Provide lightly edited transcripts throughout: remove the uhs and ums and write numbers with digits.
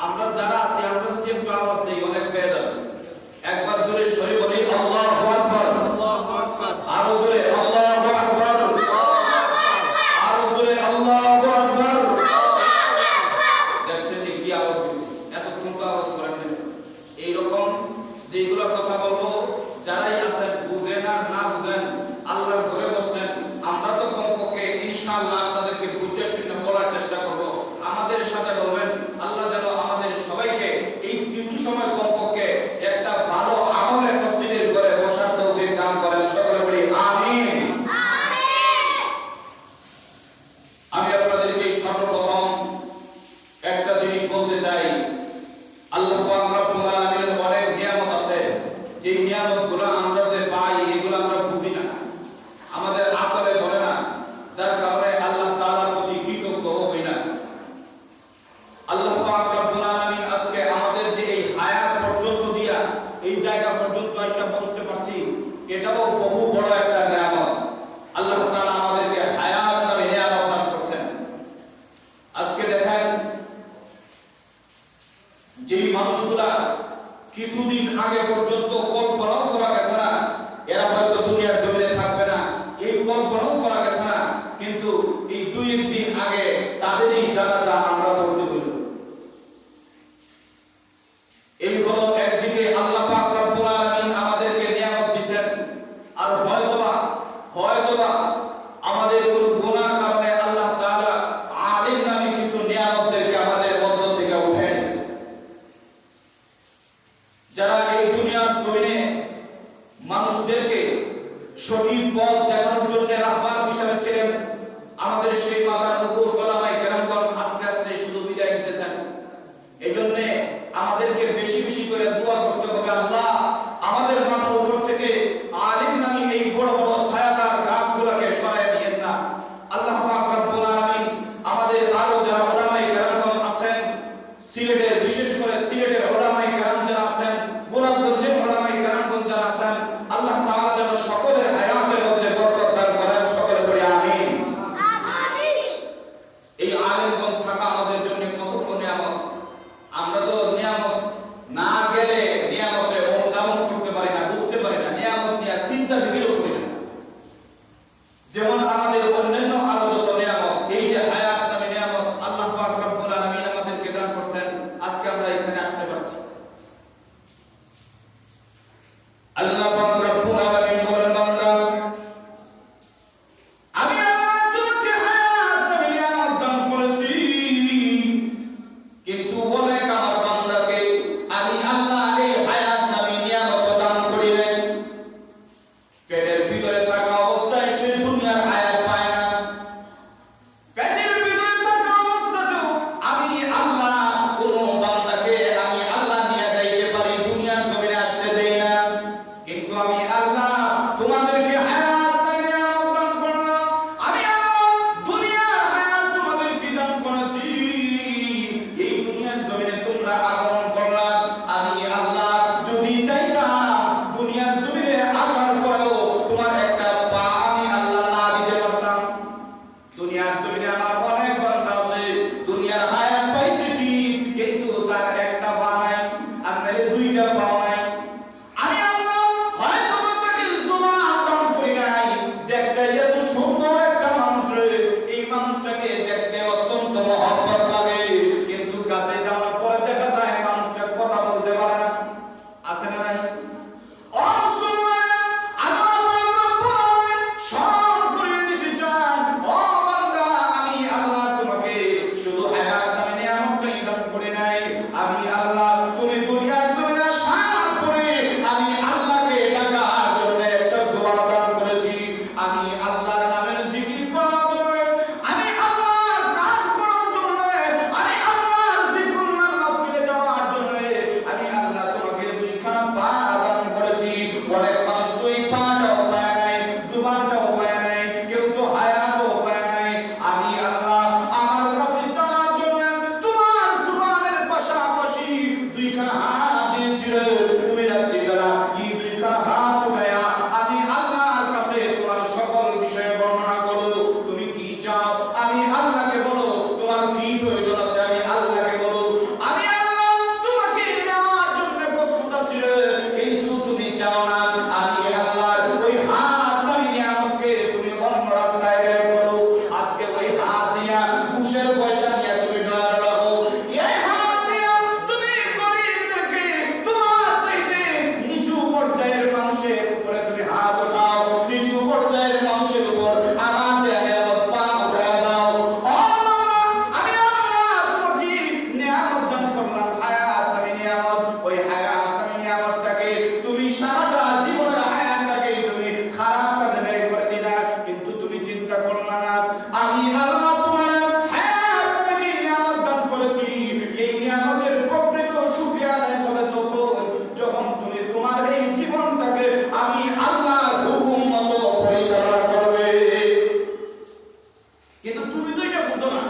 আমরা যারা আছি আমরা যদি একটু আওয়াজ দিই অনেক হয়ে যাবে। একবার কিছুদিন আগে পর্যন্ত কল্পনাও করা গেছে না এরা হয়তো দুনিয়ার জমিনে থাকবে না, এই কল্পনাও করা গেছে না, কিন্তু এই 2 দিন আগে তাদেরই জানাজা আমরা পড়তে হইল। এই হলো একদিকে আল্লাহ পাক রব্বুল আলামিন আমাদেরকে নিয়ামত দিবেন, আর হয়তোবা আমাদের কোন গুনাহর কারণে আল্লাহ তাআলা আলিম নামে কিছু নিয়ামতদেরকে আমাদের মধ্য থেকে উঠিয়ে নিয়েছেন। যারা এই দুনিয়ার জমিনে মানুষদেরকে সঠিক পথ দেখানোর জন্য রাহবার হিসেবে ছিলেন, আমাদের সেই মাথার উপর ওলামায়ে কেরামগণ আস্তে আস্তে শুধু বিদায় নিতেছেন। এই জন্য আমাদেরকে বেশি বেশি করে দোয়া করতে হবে, আল্লাহ আমাদের মাথার উপর থেকে আলিম নামী এই বড় বড় ছায়াদার গাছগুলোকে সরাইয়া দিয়েন না। আল্লাহ পাক রব্বুল আলামিন আমাদের আরো যারা ওলামায়ে কেরামগণ আছেন, সিলেটের বিশেষ করে সিলেটের ওলামায়ে কেরাম যারা আছেন, গোলাপগঞ্জের ওলামায়ে কেরামগণ যারা আছেন, আল্লাহ তাআলা যেন সকলের হায়াতের মধ্যে বরকত দান করেন, সকলে বলি আমিন। এই আলিমগণ থাকা আমাদের জন্য কত বড় নিয়ামত। আমরা তো নিয়ামত না গেলে নিয়ামতের অনুধাবন করতে পারি না, বুঝতে পারি না, নিয়ামত নিয়ে চিন্তা ফিকিরও করি না। যেমন আমাদের অন্যান্য আরো যত নিয়ামত, এই যে হায়াত নামে নিয়ামত আল্লাহ পাক রব্বুল আলামিন আমাদেরকে দান করছেন, আজকে আমরা এখানে আসতে পারছি। আল্লাহ পাক রব্বুল আলামিন বলেন, বান্দা আমি আল্লাহ তোমাকে হায়াত নামে নিয়ামত দান করেছি, কিন্তু বলে আমার বান্দাকে আমি আল্লাহ এই হায়াত নামে নিয়ামত দান করি নাই। পেটের ভিতরে থাকা অবস্থায় সে দুনিয়ার হায়াত পায় না, পেটের ভিতরে থাকা অবস্থাতেও আমি আল্লাহ কোন বান্দাকে আমি আল্লাহ নিয়ে যাইতে পারি, দুনিয়ার জমিনে আসতে দেই না। কিন্তু আমি আল্লাহ তোমাদেরকে হায়াত নামে নিয়ামত দান করলাম, আমি আল্লাহ দুনিয়ার হায়াত তোমাদেরকে দান করেছি। এই দুনিয়ার জমিনে তোমরা আগমন করলাম, আমি আল্লাহ যদি চাইতাম দুনিয়ার জমিনে আসার পরেও তোমার একটা পা আমি আল্লাহ না দিতে পারতাম। দুনিয়ার জমিনে আমার অনেক বান্দা আছে, দুনিয়ার হায়াত পাইছে ঠিক, কিন্তু তার একটা পা নাই, আর নাহলে 2টা পা নাই। আমি আল্লাহ হয়তো তাকে জবান দান করি নাই, দেখতে এত সুন্দর একটা মানুষ রে, এই মানুষটাকে দেখতে অত্যন্ত মহব্বত লাগে, কিন্তু কাছে যাওয়ার পরে দেখা যায় মানুষটা কথা বলতে পারে না। আছে না নাই? স্মরণ করিয়ে দিতে চান, ও বান্দা আমি আল্লাহ তোমাকে শুধু হায়াত নামে নিয়ামতটাই দান করে নাই, আমি আল্লাহ তুমি দুনিয়ার জমিনে আসার পরে আমি আল্লাহকে ডাকার জন্য একটা জবান দান করেছি, আমি আল্লাহর নামের জিকির করার জন্য, আমি আল্লাহর কাজ করার জন্য, আমি আল্লাহর জিকিরুল্লাহ মাহফিলে যাওয়ার জন্য আমি আল্লাহ তোমাকে 2খানা পা দান করেছি। অনেক মানুষ তো এই পাটাও পায় নাই, জুবানটাও পায় নাই, কেউ তো হায়াতও পায় নাই। আমি আল্লাহ আমার কাছে যাওয়ার জন্য তোমার জুবানের পাশাপাশি 2খানা হাত দিয়েছিল, তুমি রাত্রিবেলা এই 2খানা হাত উঠায়া আমি আল্লাহর কাছে তোমার সকল বিষয়ে বর্ণনা করো। তুমি কি চাও আমি আল্লাহকে বলো, তোমার কি প্রয়োজন আছে আমি আল্লাহকে বলো। আমি আল্লাহ তোমাকে দেওয়ার জন্য প্রস্তুত আছি, কিন্তু তুমি চাও না। আমি আল্লাহর ওই হাত নামে নিয়ামতকে তুমি অন্য রাস্তায় ব্যয় করো। আজকে ওই হাত দিয়া ঘুষের পয়সা নিয়ে তুমি ডলার রাখো, এই হাত দিয়া তুমি গরিবদেরকে তোমার চাইতে নিচু পর্যায়ের মানুষের উপরে তুমি হাত উঠাও, নিচু পর্যায়ের মানুষের উপর আমার নিয়ামত পা উঠায় দাও। ও বাবা, আমি আল্লাহ তোমাকে নিয়ামত দান করলাম, হায়াত নামে নিয়ামত। ওই হায়াত নামে নিয়ামতটাকে তুমি সারাটা জীবনের হায়াতটাকে তুমি খারাপ কাজে ব্যয় করে দিলা, কিন্তু তুমি চিন্তা করলা না আমি আল্লাহ তোমার হায়াত নামে নিয়ামত দান করেছি। এই নিয়ামতের প্রকৃত শুকরিয়া আদায় হবে তখন যখন তুমি তোমার এই জীবনটাকে আমি আল্লাহর হুকুম মতো পরিচালনা করবে। কিন্তু তুমি তো এটা বুঝো না,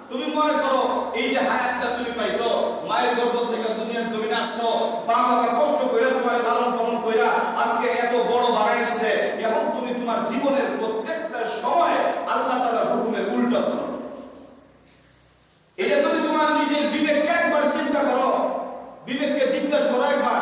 তুমি মনে করো এই যে হায়াতটা তুমি পাইছো, মায়ের গর্ভ থেকে দুনিয়ার জমিনে আসছো, বাবা কষ্ট করে তোমার লালন পালন কইরা আজকে এত বড় বানাই দিছে, এখন তুমি তোমার জীবনের প্রত্যেকটা সময় আল্লাহ তাআলার হুকুমের উল্টা চলো। এটা তুমি তোমার নিজের বিবেককে একবার চিন্তা করো, বিবেককে জিজ্ঞাসা করো একবার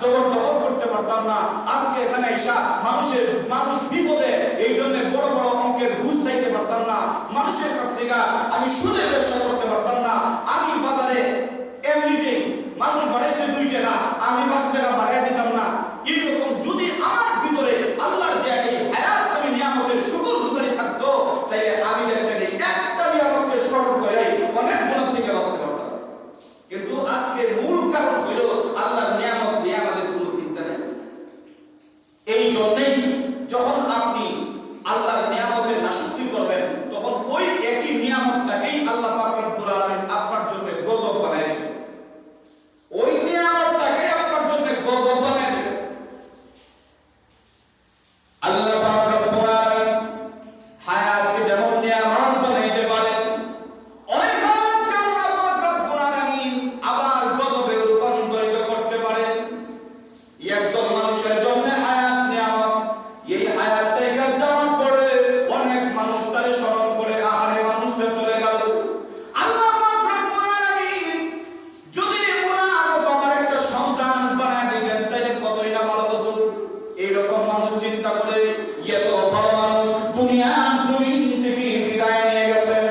জবরদখল করতে পারতাম না। আজকে এখানে এসা মানুষ বিপদে, এই জন্য বড় বড় অঙ্কের ঘুষ চাইতে পারতাম না। মানুষের কাছ থেকে আমি সুদের ব্যবসা করতে পারতাম না। আমি বাজারে এমনিতেই মানুষ বাড়াইছে 2 টাকা, আমি 5 টাকা বাড়াই দিতাম না। এইরকম যদি আমার ভিতরে আল্লাহর দেয়া এই হায়াত আমি নিয়ামতের শুকরগুজারি থাকতো, তাইলে আমি দেখতেন একটা নিয়ামতকে স্মরণ করে অনেক গুণ থেকে বাঁচতে পারতাম। কিন্তু আজকে মূল কারণ হলো আল্লাহর নিয়ামত নিয়ে আমাদের কোনো চিন্তা নেই। এই জন্যই যখন আপনি আল্লাহর নিয়ামতের নাশকরি করবেন, তখন ওই একই নিয়ামতটাকেই আল্লাহ পাক রব্বুল আলামিন আপনার জন্য গজব বানায় দিবেন। ওই নিয়ামতটাকে আপনার জন্য গজব বানায় দিবেন। আল্লাহ পাক রব্বুল আলামিন হায়াতকে যেমন নিয়ামত বানাইতে পারেন, ওই হায়াতকে আল্লাহ পাক রব্বুল আলামিন আবার গজবে রূপান্তরিত করতে পারেন। একদল মানুষের জন্য হায়াত নিয়ামত, এই হায়াতটাকে যাওয়ার পরে অনেক মানুষ তারে স্মরণ করে আহারে মানুষটা চলে গেল। আল্লাহ পাক রব্বুল আলামিন যদি ওনার মতো আমার একটা সন্তান বানায় দিতেন, তাহলে কতই না ভালো হতো। এইরকম মানুষ চিন্তা করে এত বড় মানুষ দুনিয়ার জমিন থেকে বিদায় নিয়ে গেছেন।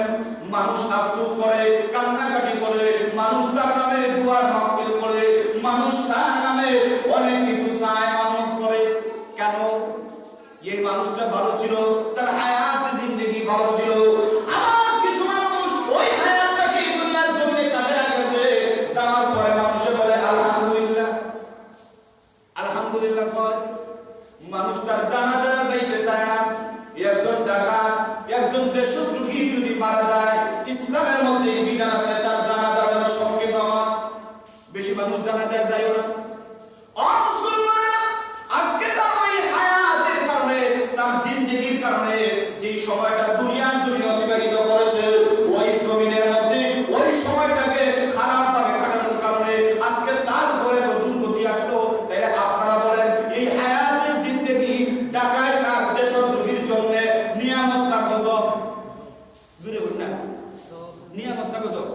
মানুষ আফসোস করে, কান্নাকাটি করে, মানুষ তার নামে দুয়ার মাহফিল করে, মানুষ তার নামে অনেক কিছু চায়, মানত করে। কেন? এই মানুষটা ভালো ছিল, তার হায়াত জিন্দেগি ভালো ছিল। আর কিছু মানুষ ওই হায়াতটাকে দুনিয়ার জমিনে কাজে গেছে, যাওয়ার পরে মানুষে বলে আলহামদুলিল্লাহ, আলহামদুলিল্লাহ কয়। মানুষ তার জানাজা যাইতে চায় না। একজন ডাকাত, একজন দেশদ্রোহী যদি মারা যায়, ইসলামের মধ্যে বিধান আছে তার জানাজা যেন সঙ্গে পাওয়া। বেশি মানুষ জানাজায় যায়ও না। আজকে তার ওই হায়াতের কারণে, তার জিন্দেগির কারণে যে সময়টা দুনিয়ার জমিনে অতিবাহিত করেছে, ওই জমিনের মধ্যে ওই সময়টাকে খারাপভাবে কাটানোর কারণে আজকে তার উপরে তো দুর্গতি আসলো। তাই আপনারা বলেন, এই হায়াতের জিন্দেগি ডাকাত আর দেশদ্রোহীর জন্য নিয়ামত না গজব? জুড়ে বলুন না, নিয়ামত না গজব?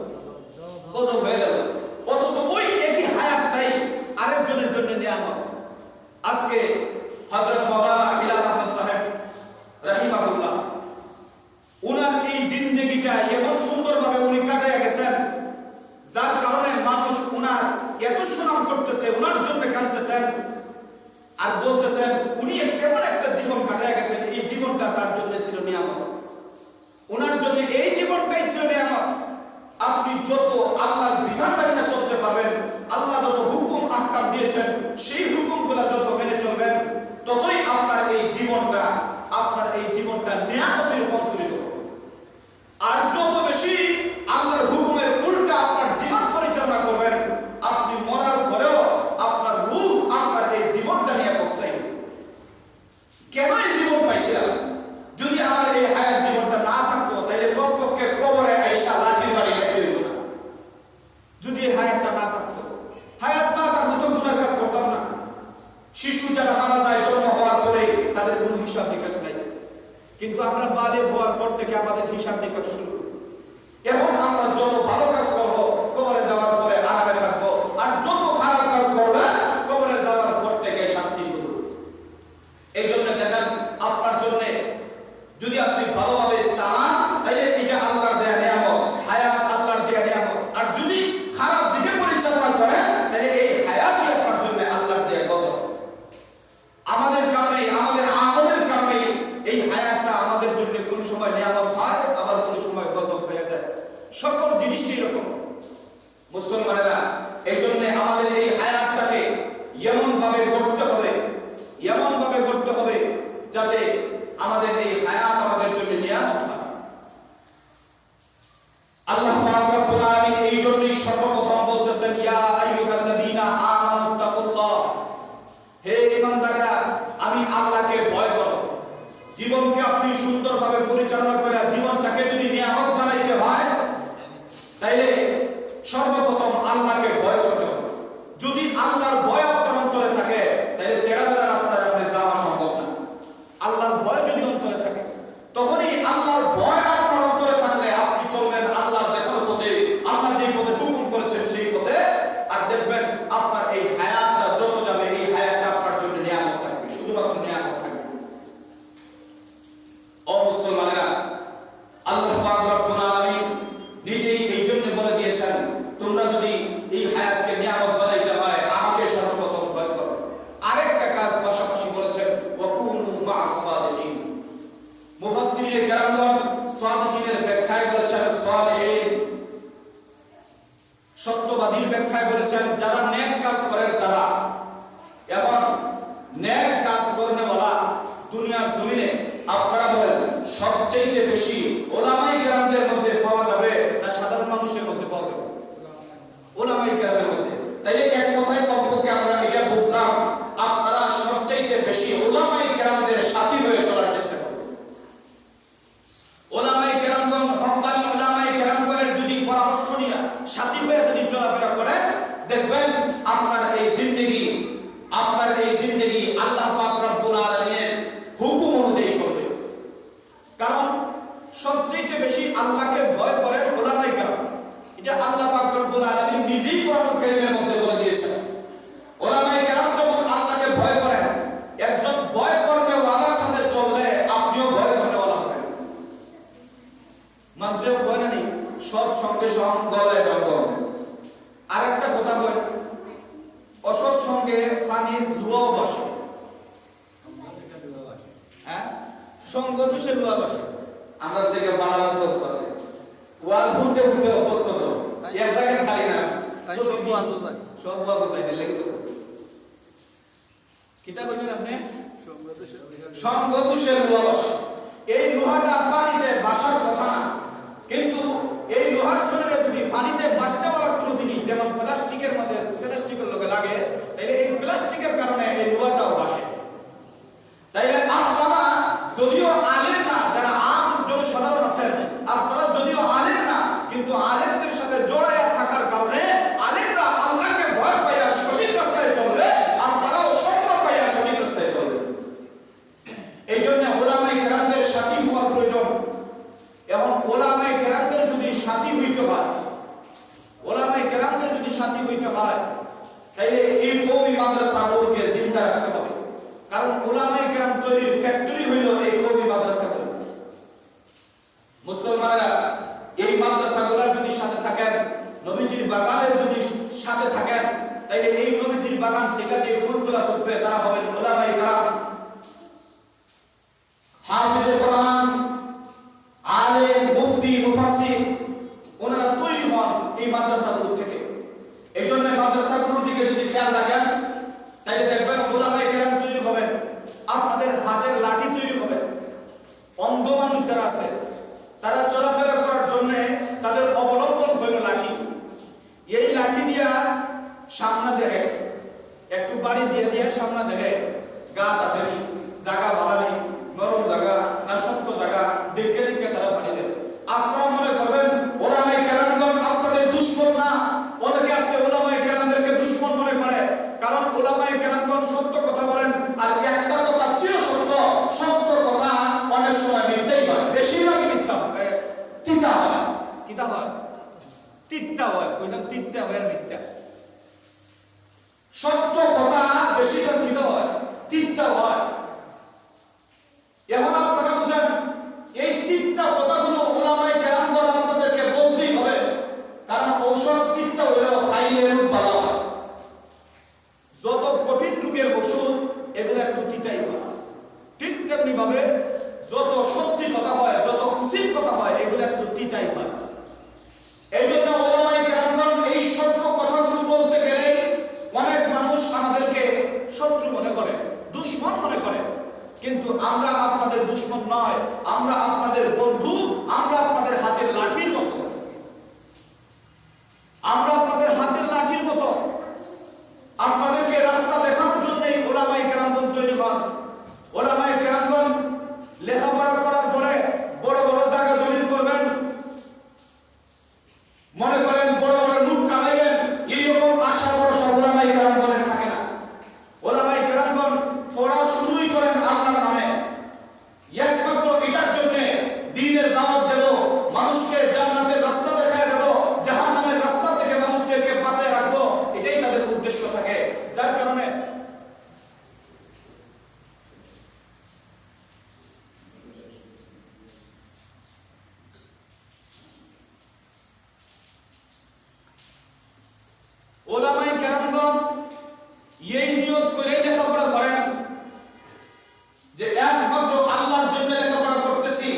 গজব হয়ে গেল। অথচ ওই একই হায়াতটাই আরেকজনের জন্য নিয়ামত। আজকে হযরত মাওলানা বিলাল আহমদ সাহেব রাহিমাহুল্লাহ, উনার এই জিন্দেগিটা এমন সুন্দরভাবে উনি কাটাইয়া গেছেন, যার কারণে মানুষ উনার এত সুনাম করতেছে, উনার জন্য কাঁদতেছেন আর বলতেছেন উনি এমন একটা জীবন কাটাইয়া গেছেন, এই জীবনটা তার জন্য ছিল নিয়ামত। উনার জন্য এই জীবনটাই ছিল নিয়ামত। আপনি যত আল্লাহর বিধান মেনে চলতে পারবেন, আল্লাহ যত হুকুম আহকাম দিয়েছেন সেই হুকুমগুলো যত মেনে চলবেন, ততই আপনার এই জীবনটা নিয়ামতে রূপান্তরিত হবে। আর যত বেশি আল্লাহর হুকুমের উল্টা আপনার জীবন পরিচালনা করবেন, আপনি মরার পরেও আপনার রূহ আপনার এই জীবনটা নিয়ে পস্তাই। কেন এই জীবন পাইছিলাম? যদি আমার এই হায়াত জীবনটা না থাকতো, তাহলে কমপক্ষে কবরে আইসা লাঠির বাড়ি খাইতে হইতো না। যদি এই হায়াতটা না থাকতো, হায়াত না থাকতো তো গুনার কাজ করতাম না। শিশু যারা মারা যায় জন্ম হওয়ার পরে, তাদের কোনো হিসাব নিকাশ নাই। কিন্তু আমরা বালিগ হওয়ার পর থেকে আমাদের হিসাব নিকাশ শুরু। এখন আমরা যত ভালো কাজ করবো, কবরে যাওয়ার পরে আরামে থাকবো, আর যত খারাপ কাজ করবে, কবরে যাওয়ার পর থেকে শাস্তি শুরু। এই জন্য দেখেন, আপনার জন্য যদি আপনি ভালোভাবে চালান, তাহলে এটা আল্লাহর দেয়া নিয়ামত, হায়াত আল্লাহর দেয়া নিয়ামত। আর যদি খারাপ দিকে পরিচালনা করেন, তাহলে এই হায়াতই আপনার জন্য আল্লাহর দেয়া গজব। আমাদের কারণে, আমাদের আমলের কারণে এই হায়াতটা আমাদের জন্য কোনো সময় নিয়ামত হয়, আবার কোনো সময় গজব হয়ে যায়। সকল জিনিসই এরকম মুসলমানেরা। এই জন্য আমাদের এই হায়াতটাকে এমনভাবে গড়তে হবে যাতে আমাদের এই হায়াত আমাদের জন্য নিয়ামত হয়। আল্লাহ পাক রব্বুল আলামিন এই জন্যই সর্বপ্রথম বলতেছেন, ইয়া আইয়ুহাল্লাযীনা আমানুত্তাকুল্লাহ, হে ঈমানদারেরা, আমি আল্লাহকে ভয় করো। জীবনকে আপনি সুন্দরভাবে পরিচালনা করে জীবনটাকে যদি নিয়ামত বানাইতে হয়, তাইলে সর্বপ্রথম আল্লাহকে ভয় করতে হবে। যদি আল্লাহর ভয় আপনার অন্তরে থাকে, তাহলে তেরা তেরা রাস্তায় আপনি যাওয়া সম্ভব না। আল্লাহর ভয় যদি অন্তরে থাকে, তখনই আল্লাহর ভয় আপনার অন্তরে থাকলে আপনি চলবেন আল্লাহর দেখানো পথে, আল্লাহ যে পথে হুকুম করেছেন সেই পথে। আর দেখবেন আপনার এই হায়াতটা যত যাবে, এই তোমরা যদি এই হায়াতকে নিয়ামত বানাইতে হয় আমাকে সর্বপ্রথম ভয় করো। আরেকটা কাজ পাশাপাশি বলেছেন ওয়াকুনু মা'আস সাদিকিন। মুফাসসিরিনে কেরামগণ সাদিকিনের ব্যাখ্যায় বলেছেন সালিহিন, সত্যবাদীর ব্যাখ্যায় বলেছেন যারা নেক কাজ করেন তারা। এখন নেক কাজ করেনওয়ালা দুনিয়ার জমিনে আপনারা বলেন সবচেয়ে বেশি ওলামায়ে কেরামদের মধ্যে পাওয়া যাবে না সাধারণ মানুষের মধ্যে পাওয়া যাবে? ওলামায়ে কেরামের মধ্যে। তাইলে এক কথায় কমপক্ষে আমরা এটা বুঝলাম আপনারা সবচেয়ে বেশি ওলামায়ে কেরামদের সাথী হয়ে চলার চেষ্টা করবেন। ওলামায়ে কেরামগণ হক্কানি ওলামায়ে কেরামগণের যদি পরামর্শ নিয়ে সাথী হয়ে যদি চলাফেরা করেন দেখবেন আপনার এই জিন্দেগি আল্লাহ পাক রব্বুল আলামিনের হুকুম অনুযায়ী চলবে। কারণ সবচেয়ে বেশি আল্লাহকে ভয় করেন ওলামায়ে কেরাম। এটা আল্লাহ পাক রব্বুল আলামিন নিজেই কোরআন কারীমের মধ্যে বলে দিয়েছেন। ওলামায়ে কেরাম যখন আল্লাহকে ভয় করেন, একজন ভয় করনেওয়ালার সাথে চললে আপনিও ভয় করনেওয়ালা হবেন। মানুষের ভয় না নেই, সব সঙ্গে সঙ্গ গলায় জঙ্গল। আরেকটা কথা হয় অসৎ সঙ্গে ফানির লুয়াও বসে। হ্যাঁ, সঙ্গ দোষে লুয়া বসে। আমরা থেকে বানানোর প্রস্তুত আছে, ওয়াজ বলতে বলতে অভ্যস্ত তো এক জায়গায় খালি না, তাই সব ওয়াজও যায় না লেগে তো কিতা কইছেন আপনি? সঙ্গ দোষে লুয়া বসে। এই লোহাটা পানিতে বাসার কথা না, কিন্তু এই লোহার শরীরে যদি পানিতে বাসনেওয়ালা কোনো জিনিস যেমন প্লাস্টিকের মাঝে প্লাস্টিকের লগে লাগে তাইলে এই প্লাস্টিকের কারণে এই লোহাটাও বাসে। তাইলে আপনারা যদিও আলেম না, যারা আম জনসাধারণ আছেন আপনারা যদিও আলেম না, কিন্তু আলেমদের সাথে জড়াইয়া থাকার কারণে আলেমরা আল্লাহকে ভয় পাইয়া সঠিক রাস্তায় চলবে, আপনারাও সঙ্গ পাইয়া সঠিক রাস্তায় চলবে। এই জন্য ওলামায়ে কেরামদের সাথী হওয়া প্রয়োজন। এখন ওলামায়ে কেরামদের যদি সাথী হইতে হয়, তাইলে এই কওমি মাদ্রাসাগুলোকে জিন্দা রাখতে হবে। কারণ ওলামায়ে কেরাম তৈরির ফ্যাক্টরি হইল এই কওমি মাদ্রাসাগুলো। মুসলমানরা এই মাদ্রাসাগুলোর যদি সাথে থাকেন, নবীজির বাগানের যদি সাথে থাকেন, তাইলে এই নবীজির বাগান থেকে যে ফুলগুলো ফুটবে তারা হবেন ওলামায়ে কেরাম, হাফিজে কোরআন, আলেম, মুফতি, মুফাসসির, ওনারা তৈরি হন এই মাদ্রাসাগুলো থেকে। এই জন্য মাদ্রাসাগুলোর দিকে যদি খেয়াল রাখেন তাহলে দেখবেন ওলামায়ে কেরাম তৈরি হবেন, আপনাদের হাতের লাঠি তৈরি হবে। অন্ধ মানুষ যারা আছে তারা চলাফেরা করার জন্য তাদের অবলম্বন হইল লাঠি। এই লাঠি দিয়া সামনে দেখে, একটু বাড়ি দিয়ে দিয়ে সামনে দেখে গাছ আছে নি, জায়গা ভালো নেই, নরম জায়গা না শক্ত জায়গা দেখে দেখে তারা পানি দেয়। আপনারা মনে করবেন ওলামায়ে কেরামগণ আপনাদের দুশমন না। অনেকে আছে ওলামায়ে কেরামদেরকে দুশমন মনে করে, কারণ ওলামায়ে কেরামগণ সত্য কথা বলেন। আর একটা কথা চির সত্য, সত্য কথা অনেক সময় মিথ্যাই হয়, বেশিরভাগই মিথ্যা হয়, তিতা হয়। কিতা হয়? তিতা হয়। কইলাম তিতা হয় আর মিথ্যা। সত্য কথা বেশিরভাগ কিতা হয়? তিতা হয়। এখন আপনারা বুঝেন এই তিতা কথাগুলো ওলামায়ে কেরামগণ আপনাদেরকে বলতেই হবে, কারণ ঔষধ তিতা হইলেও খাইলে রোগ ভালো হয়। যত কঠিন রোগের ওষুধ এগুলো একটু তিতাই হয়, ঠিক তেমনি ভাবে যত সত্যি কথা হয়, যত উচিত কথা হয় এগুলো একটু তিতাই হয়। এই জন্য ওলামায়ে কেরামগণ এই সত্য কথাগুলো বলতে গেলে অনেক মানুষ আমাদেরকে শত্রু মনে করে, দুশমন মনে করে, কিন্তু আমরা আপনাদের দুশমন নয়, আমরা আপনাদের বন্ধু, আমরা আপনাদের হাতের লাঠির মতো, আমরা আপনাদের হাতের লাঠির মতো। ওলামায়ে কেরামগণ এই নিয়ত করে লেখাপড়া করেন যে একমাত্র আল্লাহর জন্য লেখাপড়া করতেছি,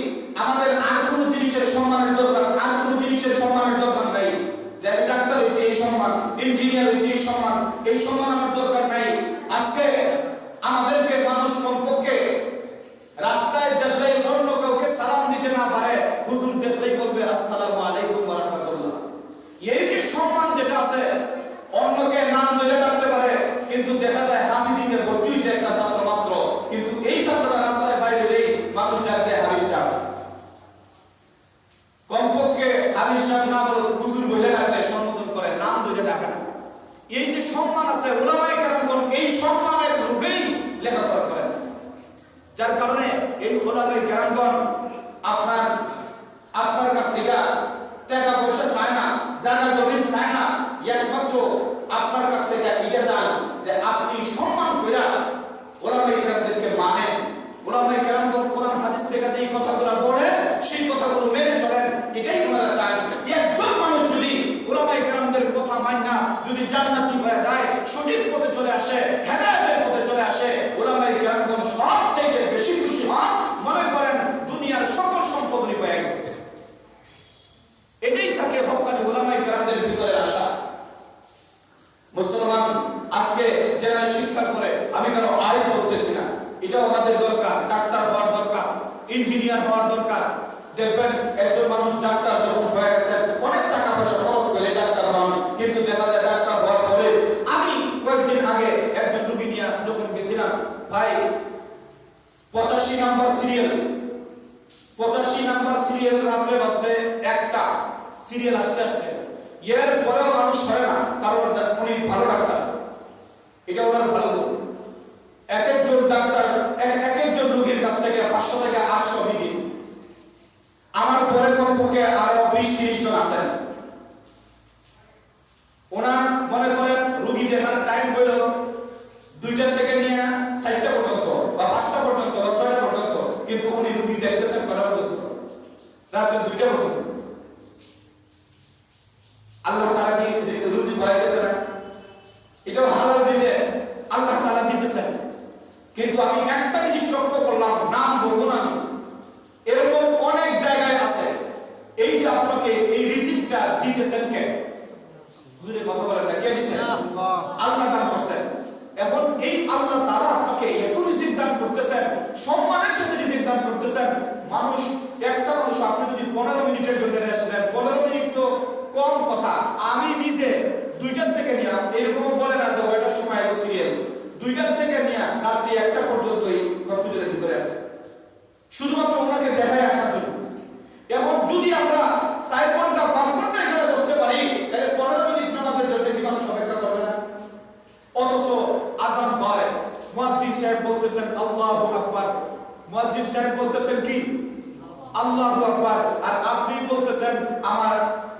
আমাদের আর কোনো জিনিসের সম্মানের দরকার, আর কোনো জিনিসের সম্মানের দরকার নাই। যে ডাক্তার হয়েছে এই সম্মান, ইঞ্জিনিয়ার হয়েছে এই সম্মান, এই সম্মান আমার দরকার নাই। আজকে আমাদেরকে মানুষ কমপক্ষে রাস্তায় দেখলে অন্য কাউকে সালাম দিতে না পারে, হুজুর দেখলেই বলবে আসসালামু আলাইকুম ওয়া রাহমাতুল্লাহ। এই যে সম্মান যেটা আছে, অন্যকে নাম ধরে ডাকতে পারে, কিন্তু দেখা যায় হাফিজিতে ভর্তি হয়েছে একটা ছাত্র মাত্র, কিন্তু এই ছাত্রটা রাস্তায় বাইরে নেই, মানুষ ডাকতে হাফিজ সাহেব। কমপক্ষে হাফিজ সাহেব না বলে হুজুর বলে ডাকতে সম্বোধন করে, নাম ধরে ডাকে না। এই যে সম্মান আছে, উলামায়ে কেরামগণ এই সম্মানের লোভেই লেখাপড়া করেন। যার কারণে এই উলামায়ে কেরামগণ আপনার কাছ থেকে টাকা পয়সা চায় না, জায়গা জমি চায় না, একমাত্র আপনার কাছ থেকে এটা চান যে আপনি সম্মান কইরা উলামায়ে কেরামদেরকে মানেন। উলামায়ে কেরামগণ কোরআন হাদিস থেকে যে কথাগুলো বলে সেই কথাগুলো মেনে চলেন, এটাই ওনারা চান। একজন মানুষ যদি উলামায়ে কেরামদের কথা মানে না, যদি জান্নাতি হয়ে যায়, সঠিক পথে চলে আসে, হেদায়েতের পথে চলে আসে, উলামায়ে কেরামগণ সবচেয়ে বেশি খুশি হন, মনে করেন দুনিয়ার সকল সম্পদ উনি পেয়ে গেছে। এটাই থাকে হক্কানি উলামায়ে কেরামদের ভিতরে আসা। মুসলমান আজকে যারা শিক্ষা করে, আমি কারো আয় করতেছি না, এটাও আমাদের দরকার। ডাক্তার হওয়ার দরকার, ইঞ্জিনিয়ার হওয়ার দরকার। দেখবেন একজন মানুষ ডাক্তার যখন হয়ে গেছে, অনেক টাকা পয়সা খরচ করে ডাক্তার হন, কিন্তু দেখা যায় ডাক্তার হওয়ার পরে, আমি কয়েকদিন আগে একজন রোগী নিয়ে যখন গেছিলাম, ভাই 85 নাম্বার সিরিয়াল রাত্রে বাজছে 1টা, সিরিয়াল আসতে আসতে এর পরেও মানুষ সরে না, কারণ উনি ভালো ডাক্তার, এটা ওনার ভালো গুণ। এক একজন ডাক্তার এক একজন রোগীর কাছ থেকে 500 থেকে 800 ভিজিট, আমার পরে কমপক্ষে আরো 20-30 জন আছেন। ওনার মনে করেন রোগী দেখার টাইম হইল 2টা থেকে নিয়ে 4টা পর্যন্ত বা 5টা পর্যন্ত বা 6টা পর্যন্ত, কিন্তু উনি রোগী দেখতেছেন কটা পর্যন্ত? রাতে 2টা পর্যন্ত। আল্লাহ তাআলা কি রুজি করাইতেছে না? এটাও হালাল দিতে আল্লাহ তাআলা দিতেছেন। কিন্তু আমি একটা জিনিস লক্ষ্য করলাম, নাম বলবো না, এরকম অনেক জায়গায় আছে, এই যে আপনাকে এই রিজিকটা দিতেছেন কে? হুজুরে কথা বলেন না, কে দিতেছেন? আল্লাহ দান করছেন। এখন এই আল্লাহ তাআলা আপনাকে এত রিজিক দান করতেছেন, সম্মানের সাথে রিজিক দান করতেছেন। মানুষ একটা মানুষ আপনি যদি 15 মিনিটের জন্য রেস্ট দেন, 15 মিনিট তো কম কথা। আমি নিজে 2টার থেকে নিয়ে, এরকম বলে না যে ওইটার সময় সিরিয়াল, 2টার থেকে নিয়ে রাত্রি 1টা পর্যন্তই হসপিটালের ভিতরে আছে, শুধুমাত্র ওনাকে দেখায় আসার জন্য। এখন যদি আমরা 4 ঘন্টা 5 ঘন্টা এখানে বসতে পারি, তাহলে 15 মিনিট নামাজের জন্য কি মানুষ অপেক্ষা করবে না? অথচ আযান হয়, মুয়াজ্জিন সাহেব বলতেছেন আল্লাহু আকবার, মুয়াজ্জিন সাহেব বলতেছেন কি আল্লাহু আকবার, আর আপনি বলতেছেন, আমার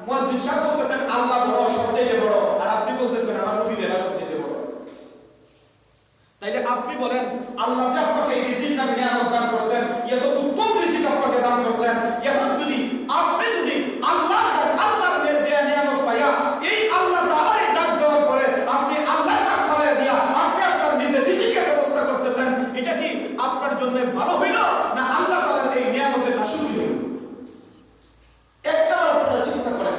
মুয়াজ্জিন সাহেব বলতেছেন আল্লাহ বড়, সবচেয়ে বড়, আর আপনি বলতেছেন আমার নবী দেখা সবচেয়ে বড়। তাইলে আপনি বলেন, আল্লাহ যে আপনাকে রিজিক নামে নিয়ামত দান করছেন, এত উত্তম রিজিক আপনাকে দান করছেন, এখন যদি আপনি যদি আল্লাহর দেয়া নিয়ামত পাইয়া এই আল্লাহ তাআলার ডাক দেওয়ার পরে আপনি আল্লাহর ডাক খাওয়াইয়া দিয়া আপনি আপনার নিজের রিজিকের ব্যবস্থা করতেছেন, এটা কি আপনার জন্য ভালো হইল না আল্লাহ তাআলার এই নিয়ামতের নাশুকরি হইল? একটা আপনারা চিন্তা করেন,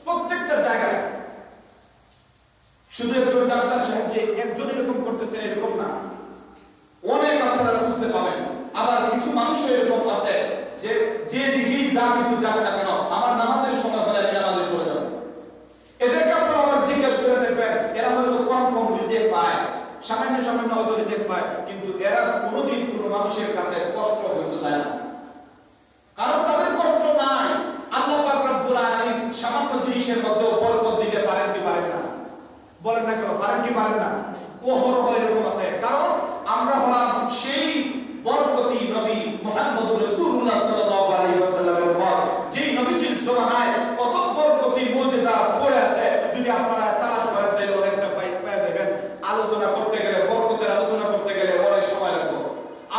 প্রত্যেকটা জায়গায় শুধু একজন ডাক্তার সাহেব যে একজন এরকম করতেছেন এরকম না, অনেক আপনারা বুঝতে পাবেন। আবার কিছু মানুষ এরকম আছে যে যেদিকেই যা কিছু যাক না কেন, আমার নামাজের সময় হলে আমি নামাজে চলে যাব। এদেরকে আপনারা আবার জিজ্ঞেস করে দেখবেন, এরা হয়তো কম রিজিক পায়, সামান্য হয়তো রিজিক পায়, কিন্তু এরা কোনোদিন কোনো মানুষের কাছে কষ্ট হইতে যায় না, কারণ তাদের কষ্ট নাই। আল্লাহ পাক রব্বুল আলামিন সামান্য জিনিসের মধ্যেও বরকত দিতে পারেন কি পারেন না? বলেন না কেন, পারেন কি পারেন না? ওহরহ এরকম আছে, কারণ আমরা হলাম সেই বরকতি নবী মুহাম্মদুর রাসূলুল্লাহ সাল্লাল্লাহু আলাইহি ওয়াসাল্লামের উম্মত, যেই নবীজির জমানায় কত বরকতি মুজিজা পড়ে আছে। যদি আপনারা তালাশ করেন তাহলে অনেকটা পেয়ে যাবেন। আলোচনা করতে গেলে, বরকতের আলোচনা করতে গেলে অনেক সময় লাগবে।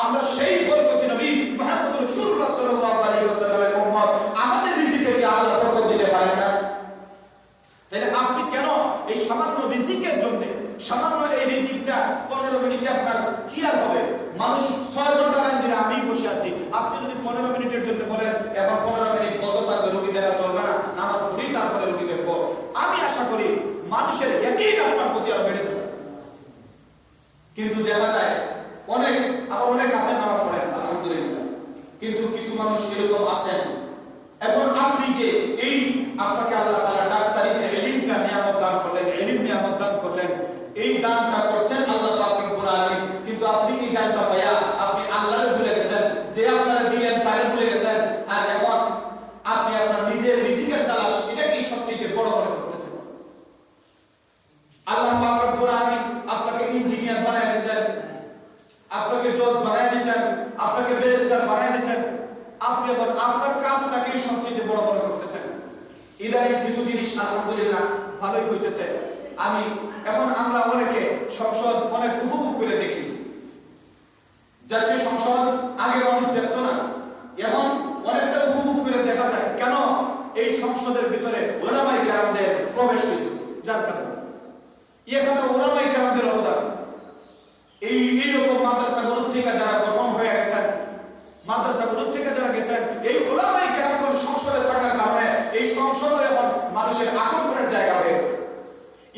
আমরা সেই বরকতি নবী মুহাম্মদুর রাসূলুল্লাহ সাল্লাল্লাহু আলাইহি ওয়াসাল্লামের উম্মত, আমাদের রিজিকে কি আল্লাহ বরকত দিতে পারেন না? তাহলে আপনি কেন এই সামান্য রিজিকের জন্য, সামান্য এই রিজিকটা 15 মিনিটে আপনার কি আর হবে? মানুষ 6 ঘন্টা লাইন দিয়ে আমি বসে আছি, আপনি যদি 15 মিনিটের জন্য বলেন এখন 15 মিনিট কত থাকবে, রোগী দেখা চলবে না, নামাজ পড়ি তারপরে রোগী দেখবো, আমি আশা করি মানুষের একই আপনার প্রতি আরো বেড়ে যাবে। কিন্তু দেখা যায় অনেক আছেন নামাজ পড়েন আলহামদুলিল্লাহ, কিন্তু কিছু মানুষ এরকম আছেন। এখন আপনি যে এই আপনাকে আল্লাহ তাআলা ডাক্তারি যে ইলমটা নিয়ামত দান করলেন, ইলম নিয়ামত দান করলেন, এই দানটা করছেন আল্লাহ পাক রব্বুল আলামিন, কিন্তু আপনি এই দানটা পাইয়া আপনি আল্লাহকে ভুলে গেছেন, যে আপনারা দিলেন তারে ভুলে গেছেন, আর এখন আপনি আপনার নিজের রিজিকের তালাশ এটাকেই সবচেয়ে বড় মনে করতেছেন। আল্লাহ পাক রব্বুল আলামিন আপনাকে ইঞ্জিনিয়ার বানায় দিয়েছেন, আপনাকে জজ বানায় দিয়েছেন, আপনাকে ব্যারিস্টার বানায় দিয়েছেন, আপনি এখন আপনার কাজটাকেই সবচেয়ে বড় মনে করতেছেন। ইদানিং কিছু জিনিস আলহামদুলিল্লাহ ভালোই হইতেছে। আমরা অনেকে সংসদ অনেক উপভোগ করে দেখি। জাতীয় সংসদ আগে মানুষ দেখতো না, এখন অনেকটা উপভোগ করে দেখা যায়। কেন? এই সংসদের ভিতরে উলামায়ে কেরামদের প্রবেশ হয়েছে, যার কারণে এখানে উলামায়ে কেরামদের অবদান। এইরকম মাদ্রাসাগুলোর থেকে যারা গঠন হয়ে গেছেন, মাদ্রাসাগুলোর থেকে যারা গেছেন, এই উলামায়ে কেরামগণ সংসদে থাকার কারণে এই সংসদ এখন মানুষের আকর্ষণের জায়গা হয়ে গেছে।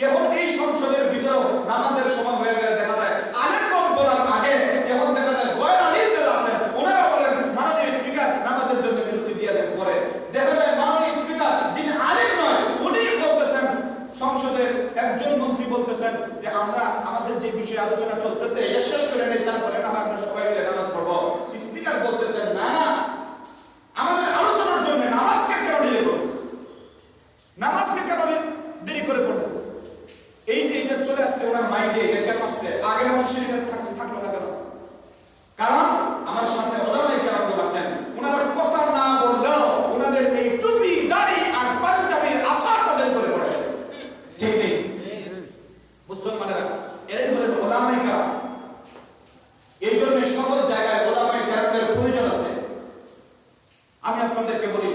এখন এই সংসদের ভিতরেও নামাজের সময় হয়ে গেলে দেখা যায় আলেমগণ বলার আগে এখন দেখা যায় গয়র আলিম যারা আছেন ওনারা বলেন মাননীয় স্পিকার নামাজের জন্য বিরতি দিয়ে দেন। পরে দেখা যায় মাননীয় স্পিকার যিনি আলেম নয় উনি বলতেছেন, সংসদের একজন মন্ত্রী বলতেছেন যে আমরা আমাদের যে বিষয়ে আলোচনা চলতেছে এটা শেষ করে নেই, তারপরে না আমরা সবাই মিলে নামাজ পড়বো। স্পিকার বলতেছেন না, আমাদের আলোচনার জন্য নামাজকে কেন দেরি করবো, নামাজকে কেন দেরি করে পড়বো। এই যে এটা চলে আসছে ওনার মাইন্ডে, এটা কেন আসছে? আগের মানুষের থাকলো না কেন? কারণ আমার সামনে উলামায়ে কেরাম আছেন, ওনারা কথা না বললেও ওনাদের এই টুপি দাড়ি আর পাঞ্জাবির আসার তাদের করে পড়ে। ঠিক নেই মুসলমানেরা, এরাই হলেন উলামায়ে কেরাম। এই জন্য সকল জায়গায় উলামায়ে কেরামের প্রয়োজন আছে। আমি আপনাদেরকে বলি,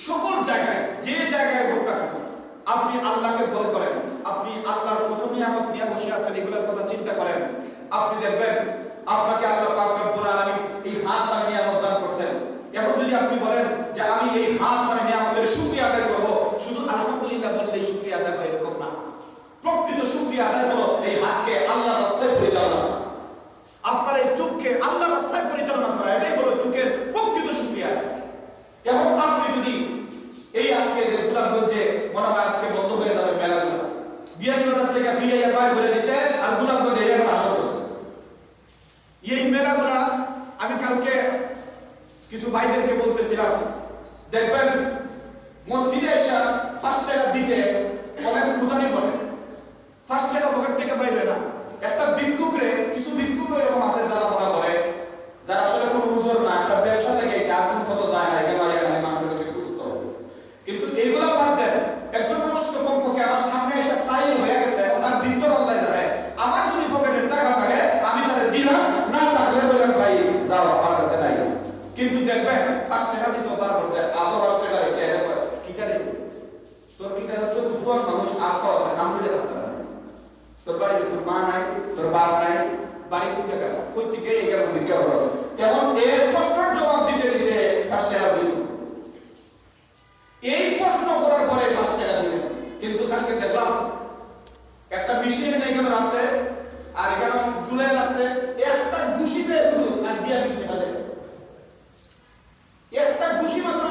সকল জায়গায় যে জায়গায় হোক না কেন আপনি আল্লাহকে ভয় করেন, আপনি আল্লাহর কত নিয়ামত নিয়ে বসে আছেন এগুলোর কথা চিন্তা করেন। আপনি দেখবেন আপনাকে আল্লাহ পাক রব্বুল আলামিন এই হাত মানে নিয়ামত দান করছেন। এখন যদি আপনি বলেন যে আমি এই হাত মানে নিয়ামতের শুকরিয়া আদায় করব, শুধু আলহামদুলিল্লাহ বললেই শুকরিয়া আদায় হয় এরকম না। প্রকৃত শুকরিয়া আদায় হলো এই হাতকে আল্লাহর রাস্তায় পরিচালনা করা, আপনার এই চোখকে আল্লাহর রাস্তায় পরিচালনা করা, এটাই হলো চোখের প্রকৃত শুকরিয়া। এখন আপনি যদি এই আজকে যে গোলাপগঞ্জে মনে হয় আজকে বন্ধ হয়ে যাবে মেলাগুলো, বিয়ানীবাজার থেকে ফিরে একবার ঘুরে দিয়েছে আর গোলাপগঞ্জে এখন আসা করছে। এই মেলাগুলা আমি কালকে কিছু ভাইদেরকে বলতেছিলাম, দেখবেন মসজিদে এসে 5 টাকা দিতে অনেক কুদানি করে, 5 টাকা পকেট থেকে বাইরে না। একটা ভিক্ষুকরে, কিছু ভিক্ষুক এরকম আছে যারা মনে করে যারা আসলে কোনো উজর না, একটা ব্যবসা থেকে এসে আপনি কত যায় না এখানে মানুষের কাছে খুঁজত। কিন্তু এগুলা বাদ দেন, একজন মানুষ তো কমপক্ষে আমার সামনে এসে সাইল হয়ে গেছে, তার ভিতর আল্লাহ জানে। আমার যদি পকেটের টাকা থাকে আমি তাদের দিলাম, না থাকলে বললাম ভাই যাও আমার কাছে নাই। কিন্তু দেখবেন 5 টাকা দিতে বার করছে, আরো 5 টাকা রেখে এনে কি জানে তোর কি জানে, তোর জোয়ান মানুষ আর তো আছে নাম বলে আসতে পারে, তোর বাড়িতে তোর মা নাই, তোর বাপ নাই, বাড়ি কোন টাকা কই থেকে এগুলো ভিক্ষা করো। এখন এর প্রশ্নের জবাব দিতে দিতে 5 টাকা দিল, এই প্রশ্ন করার পরে 5 টাকা দিলেন। কিন্তু কালকে দেখলাম একটা মেশিন এখানে আছে আর এখানে জুলেন আছে, একটা ঘুষি পেয়ে হুজুর আর দিয়া 20 টাকা দেয়, একটা ঘুষি মাত্র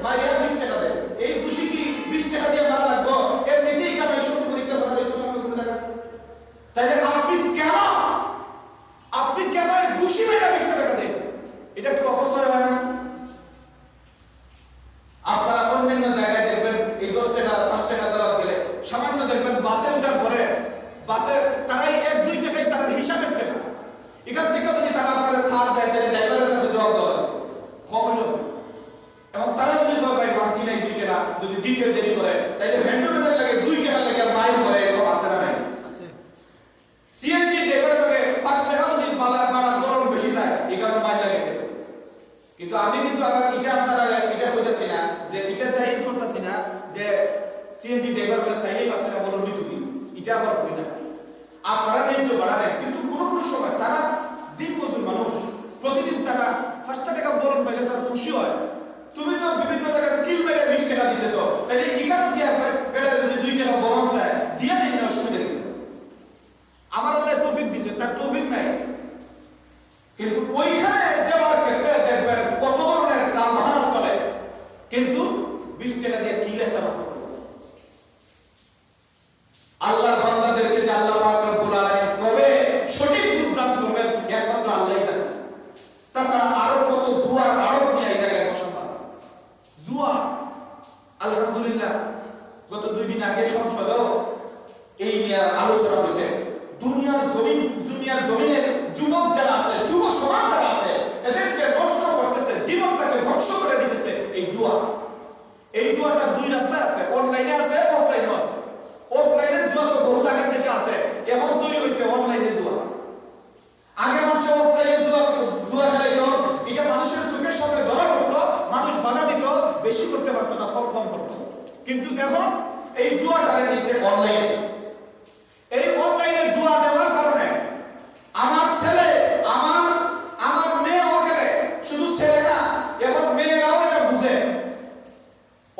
মারিয়া 20 টাকা দেয়। এই ঘুষি কি 20 টাকা দিয়ে মারা লাগবে? এমনিতেই কামে সত্য পরীক্ষা করা যায় 95 টাকা। তাহলে আপনি কেন এই ঘুষি মেরে 20 টাকা দেন? এটা কি অপচয় হয় না? আপনারা অন্যান্য জায়গায় দেখবেন এই 10 টাকা 5 টাকা দেওয়া গেলে সামান্য দেখবেন বাসে ওঠার পরে বাসে তারাই 1-2 টাকায় তার হিসাবের টাকা, এখান থেকে যদি তারা আপনারা ছাড় দেয় তাহলে ড্রাইভার আল্লাহর বান্দাদেরকে যে আল্লাহ পাক রব্বুল আলামিন কবে সঠিক বুঝদান করবেন একমাত্র আল্লাহই জানেন। তাছাড়া আরো কত জুয়ার আরো নিয়ে এই জায়গায় বসানো জুয়া। আলহামদুলিল্লাহ গত 2 দিন আগে সংসদেও এই নিয়ে আলোচনা হয়েছে। দুনিয়ার জমিনের যুবক যারা আছে, যুব সমাজ যারা আছে, এদেরকে নষ্ট করতেছে, জীবনটাকে ধ্বংস করে দিতেছে এই জুয়া। এই জুয়াটা 2 রাস্তায় আছে, অনলাইনে আছে, অফলাইনেও আছে। অফলাইনের জুয়া তো বহু আগে থেকে আছে, এখন তৈরি হয়েছে অনলাইনে জুয়া। আগে মানুষ অফলাইনে জুয়া খেলাইতো, এটা মানুষের চোখের সামনে ধরা পড়তো, মানুষ বাধা দিত, বেশি করতে পারতো না, কম করতো। কিন্তু এখন এই জুয়া ঢালে নিছে অনলাইনে। এই অনলাইনে জুয়া দেওয়ার কারণে আমার ছেলে, আমার মেয়েও খেলে, শুধু ছেলে না, এখন মেয়েরাও এটা বুঝে।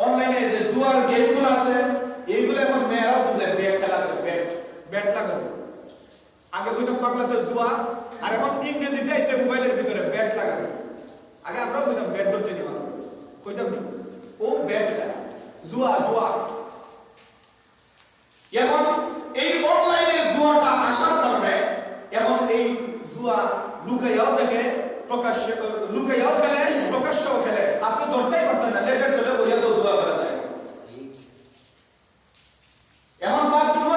অনলাইনে যে জুয়ার গেমগুলো আছে এইগুলো এখন মেয়েরাও বুঝে, ব্যাট খেলা করে, ব্যাট লাগাবে। আগে হইতো বাংলাতে জুয়া, আর এখন ইংরেজিতে আইছে মোবাইলের ভিতরে ব্যাট লাগাবে। আগে আমরাও কইতাম ব্যাট ধরতে নিবা, কইতাম নি ও ব্যাট এটা জুয়া। এখন এই অনলাইনে জুয়াটা আসার কারণে এখন এই জুয়া লুকাইয়াও দেখে, লুকাইয়াও খেলে, প্রকাশ্যও খেলে। আপনি ধরতেই পারতেন না, লেখের তলে বইয়া তো জুয়া করা যায়। এখন বাথরুম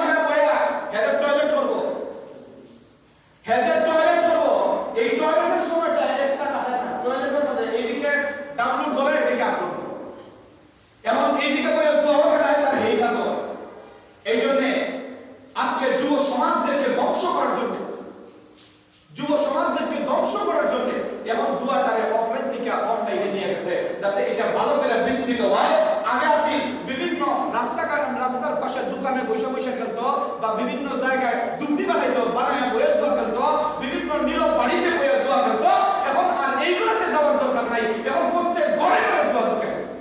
হেজের টয়লেট করবো, এই টয়লেটের সময়টা এক্সট্রা কাটায় না, টয়লেটের মধ্যে এইদিকে ডাউনলোড করে এদিকে আপলোড করবো। এখন এইদিকে বইয়া জুয়া খেলায় তার এই কাজ। এই জন্য আজকে যুব সমাজদেরকে ধ্বংস করার জন্য এখন জুয়াটারে অফলাইন থেকে অনলাইনে নিয়ে গেছে, যাতে এটা ভালো করে বিস্তৃত হয়। আগে আসি বিভিন্ন রাস্তার পাশে দোকানে বসে খেলতো, বা বিভিন্ন জায়গায় জুমনি বানায় বইয়ে জুয়া খেলতো, বিভিন্ন নীরব বাড়িতে বইয়ে জুয়া খেলতো। এখন আর এইগুলোতে যাওয়ার দরকার নাই, এখন প্রত্যেক ঘরে ঘরে জুয়া ঢুকে গেছে।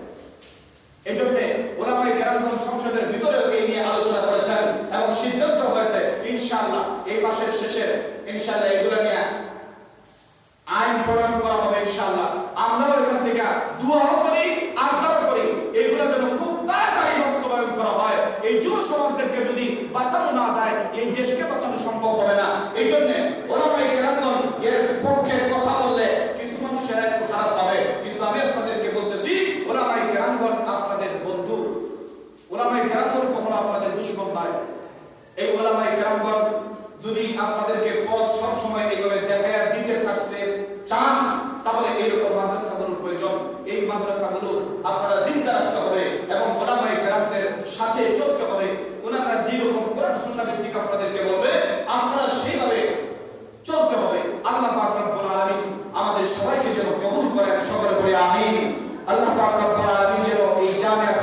এই জন্য ওলামায়ে কেরামগণ সংসদের ভিতরে এই নিয়ে আলোচনা করেছেন এবং সিদ্ধান্ত হয়েছে ইনশাআল্লাহ এই মাসের শেষে ইনশাআল্লাহ এগুলো নিয়ে আইন প্রণয়ন করা হবে ইনশাআল্লাহ। আমরাও এখান থেকে দোয়াও করি, আর্দাও করি, এগুলো যেন খুব তাড়াতাড়ি বাস্তবায়ন করা হয়। এই যুব সমাজদেরকে যদি বাঁচানো না যায়, এই দেশকে বাঁচানো সম্ভব হবে না। এই জন্য ওলামায়ে কেরামগণ এর পক্ষে কথা বললে কিছু মানুষের একটু খারাপ হবে, কিন্তু আমি আপনাদেরকে বলতেছি ওলামায়ে কেরামগণ আপনাদের বন্ধু। ওলামায়ে কেরামগণ কখনো আপনাদের দুশমন নয়। এই ওলামায়ে কেরামগণ যদি আপনাদেরকে পথ সবসময় এইভাবে দেখায় দিতে থাকতে চান, তাহলে এইরকম মাদ্রাসাগুলোর প্রয়োজন। এই মাদ্রাসাগুলো আপনারা জিন্দা রাখতে হবে এবং ওলামায়ে কেরামদের সাথে চলতে হবে। ওনারা যেরকম কোরআন সুন্নাহ ভিত্তিক আপনাদেরকে বলবে, আপনারা সেইভাবে চলতে হবে। আল্লাহ পাক রব্বুল আলামিন আমাদের সবাইকে যেন কবুল করেন, সকলে বলে আমিন। আল্লাহ পাক রব্বুল আলামিন যেন এই জামিয়া